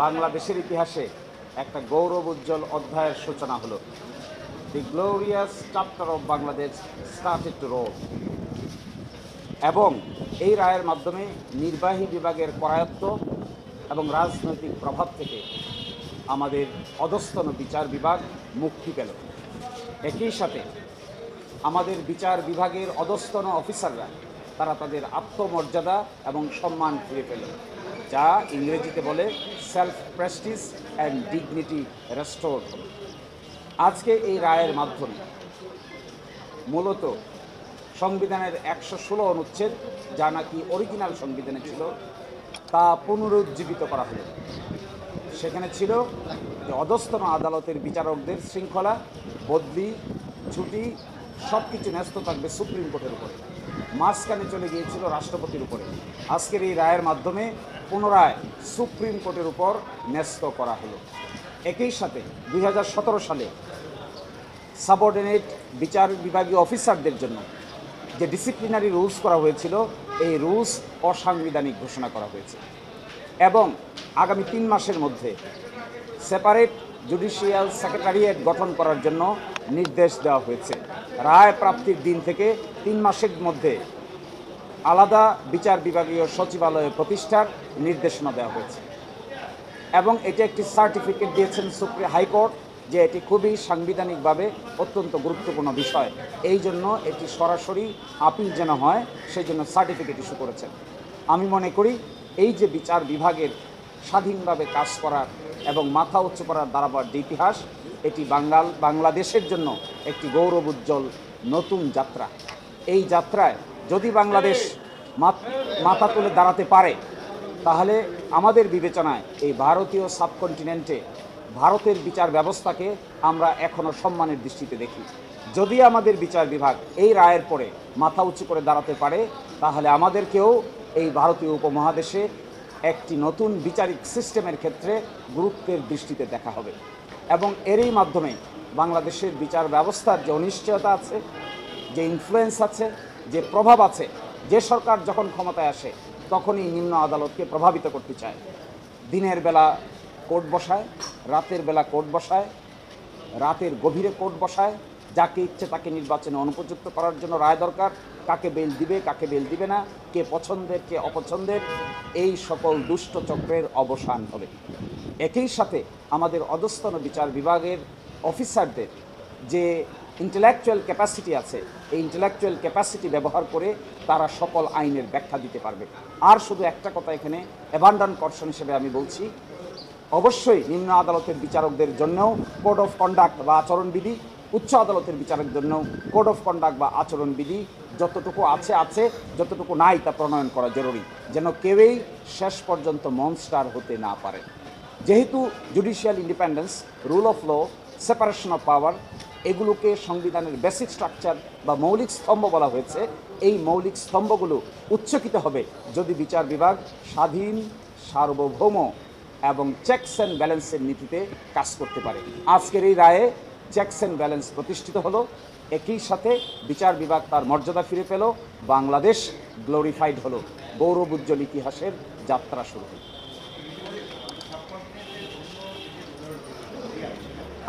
বাংলাদেশের ইতিহাসে একটা গৌরব উজ্জ্বল অধ্যায়ের সূচনা হলো। The glorious chapter of Bangladesh started to roll. এবং এই রায়ের মাধ্যমে নির্বাহী বিভাগের করায়ত্ত এবং রাজনৈতিক প্রভাব থেকে আমাদের অধস্তন বিচার বিভাগ মুক্তি পেল। একই সাথে আমাদের বিচার বিভাগের অধস্তন অফিসাররা তারা তাদের আত্মমর্যাদা এবং সম্মান ফিরে পেল, যা ইংরেজিতে বলে self Prestige and dignity restore হল। আজকে এই রায়ের মাধ্যমে মূলত সংবিধানের 116 অনুচ্ছেদ, যা নাকি অরিজিনাল সংবিধানে ছিল, তা পুনরুজ্জীবিত করা হলো। সেখানে ছিল যে অধস্তন আদালতের বিচারকদের শৃঙ্খলা, বদলি, ছুটি সব কিছু ন্যস্ত থাকবে সুপ্রিম কোর্টের উপরে, মাঝখানে চলে গিয়েছিল রাষ্ট্রপতির উপরে। আজকের এই রায়ের মাধ্যমে পুনরায় সুপ্রিম কোর্টের উপর ন্যস্ত করা হলো। একই সাথে 2017 সালে সাবঅর্ডিনেট বিচার বিভাগীয় অফিসারদের জন্য যে ডিসিপ্লিনারি রুলস করা হয়েছিল, এই রুলস অসাংবিধানিক ঘোষণা করা হয়েছে এবং আগামী 3 মাসের মধ্যে সেপারেট জুডিশিয়াল সেক্রেটারিয়েট গঠন করার জন্য নির্দেশ দেওয়া হয়েছে। রায় প্রাপ্তির দিন থেকে 3 মাসের মধ্যে আলাদা বিচার বিভাগীয় সচিবালয় প্রতিষ্ঠার নির্দেশনা দেওয়া হয়েছে এবং এটি একটি সার্টিফিকেট দিয়েছেন সুপ্রিম হাইকোর্ট যে এটি খুবই সাংবিধানিকভাবে অত্যন্ত গুরুত্বপূর্ণ বিষয়। এই জন্য এটি সরাসরি আপিল যেন হয়, সেই জন্য সার্টিফিকেট ইস্যু করেছেন। আমি মনে করি এই যে বিচার বিভাগের স্বাধীনভাবে কাজ করার এবং মাথা উঁচু করার দাঁড়াবার যে ইতিহাস, এটি বাংলাদেশের জন্য একটি গৌরব উজ্জ্বল নতুন যাত্রা। এই যাত্রায় যদি বাংলাদেশ মাথা তুলে দাঁড়াতে পারে, তাহলে আমাদের বিবেচনায় এই ভারতীয় সাবকন্টিনেন্টে ভারতের বিচার ব্যবস্থাকে আমরা এখনও সম্মানের দৃষ্টিতে দেখি। যদি আমাদের বিচার বিভাগ এই রায়ের পরে মাথা উঁচু করে দাঁড়াতে পারে, তাহলে আমাদেরকেও এই ভারতীয় উপমহাদেশে একটি নতুন বিচারিক সিস্টেমের ক্ষেত্রে গুরুত্বের দৃষ্টিতে দেখা হবে এবং এরই মাধ্যমে বাংলাদেশের বিচার ব্যবস্থার যে অনিশ্চয়তা আছে, যে ইনফ্লুয়েন্স আছে, যে প্রভাব আছে, যে সরকার যখন ক্ষমতায় আসে তখনই নিম্ন আদালতকে প্রভাবিত করতে চায়। দিনের বেলা কোর্ট বসায়, রাতের বেলা কোর্ট বসায়, রাতের গভীরে কোর্ট বসায়, যাকে ইচ্ছে তাকে নির্বাচনে অনুপযুক্ত করার জন্য রায় দরকার, কাকে বেল দিবে কাকে বেল দিবে না, কে পছন্দের কে অপছন্দের, এই সকল দুষ্ট চক্রের অবসান হবে। একই সাথে আমাদের অধস্তন বিচার বিভাগের অফিসারদের যে ইন্টেলেকচুয়াল ক্যাপাসিটি আছে, এই ইন্টেলেকচুয়াল ক্যাপাসিটি ব্যবহার করে তারা সকল আইনের ব্যাখ্যা দিতে পারবে। আর শুধু একটা কথা এখানে অ্যাবান্ডন কর্শন হিসেবে আমি বলছি, অবশ্যই নিম্ন আদালতের বিচারকদের জন্যও কোড অফ কন্ডাক্ট বা আচরণবিধি, উচ্চ আদালতের বিচারের জন্য কোড অফ কন্ডাক্ট বা আচরণবিধি যতটুকু আছে, যতটুকু নাই তা প্রণয়ন করা জরুরি, যেন কেউই শেষ পর্যন্ত মনস্টার হতে না পারে। যেহেতু judicial independence, rule of law, separation of power, এগুলোকে সংবিধানের বেসিক স্ট্রাকচার বা মৌলিক স্তম্ভ বলা হয়েছে, এই মৌলিক স্তম্ভগুলো উচ্চকিত হবে যদি বিচার বিভাগ স্বাধীন, সার্বভৌম এবং চেকস অ্যান্ড ব্যালেন্সের নীতিতে কাজ করতে পারে। আজকের এই রায়ে চেকস অ্যান্ড ব্যালেন্স প্রতিষ্ঠিত হলো, একই সাথে বিচার বিভাগ তার মর্যাদা ফিরে পেল, বাংলাদেশ গ্লোরিফাইড হলো, গৌরব উজ্জ্বল ইতিহাসের যাত্রা শুরু হল।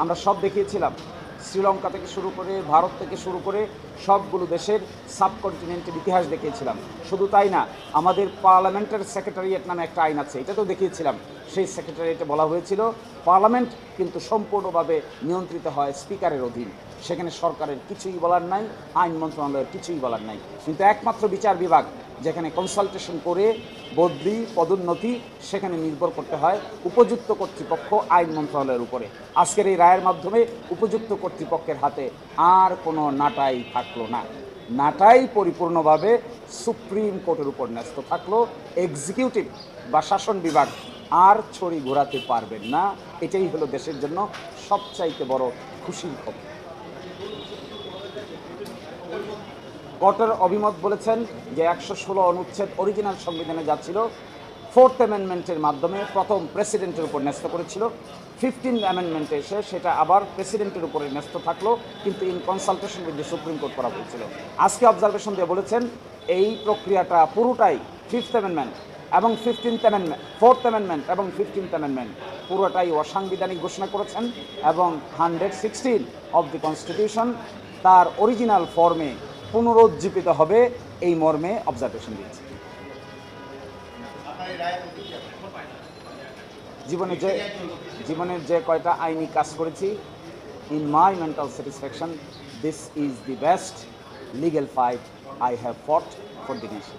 আমরা সব দেখিয়েছিলাম, শ্রীলঙ্কা থেকে শুরু করে, ভারত থেকে শুরু করে সবগুলো দেশের সাবকন্টিনেন্টের ইতিহাস দেখিয়েছিলাম। শুধু তাই না, আমাদের পার্লামেন্টের সেক্রেটারিয়েট নামে একটা আইন আছে, এটা তো দেখিয়েছিলাম। সেই সেক্রেটারিয়েটে বলা হয়েছিল পার্লামেন্ট কিন্তু সম্পূর্ণভাবে নিয়ন্ত্রিত হয় স্পিকারের অধীন, সেখানে সরকারের কিছুই বলার নাই, আইন মন্ত্রণালয়ের কিছুই বলার নাই। কিন্তু একমাত্র বিচার বিভাগ যেখানে কনসালটেশন করে বদলি, পদোন্নতি, সেখানে নির্ভর করতে হয় উপযুক্ত কর্তৃপক্ষ আইন মন্ত্রণালয়ের উপরে। আজকের এই রায়ের মাধ্যমে উপযুক্ত কর্তৃপক্ষের হাতে আর কোনো নাটাই থাকলো না, নাটাই পরিপূর্ণভাবে সুপ্রিম কোর্টের উপর ন্যস্ত থাকলো। এক্সিকিউটিভ বা শাসন বিভাগ আর ছড়ি ঘোরাতে পারবেন না। এটাই হলো দেশের জন্য সবচাইতে বড় খুশির খবর। কোর্টের অভিমত বলেছেন যে 116 অনুচ্ছেদ অরিজিনাল সংবিধানে যা ছিল, 4th অ্যামেন্ডমেন্টের মাধ্যমে প্রথম প্রেসিডেন্টের উপর ন্যস্ত করেছিল, 15th অ্যামেন্ডমেন্টে এসে সেটা আবার প্রেসিডেন্টের উপরে ন্যস্ত থাকলো, কিন্তু in consultation with the supreme court করা হয়েছিল। আজকে অবজারভেশন দিয়ে বলেছেন এই প্রক্রিয়াটা পুরোটাই 5th অ্যামেন্ডমেন্ট এবং 4th অ্যামেন্ডমেন্ট এবং 15th অ্যামেন্ডমেন্ট পুরোটাই অসাংবিধানিক ঘোষণা করেছেন এবং 116 অব দি কনস্টিটিউশন তার অরিজিনাল ফর্মে পুনরুজ্জীবিত হবে এই মর্মে অবজারভেশন দিয়েছে। জীবনের যে কয়টা আইনি কাজ করেছি, in my mental satisfaction, this is the best legal fight I have fought for the nation.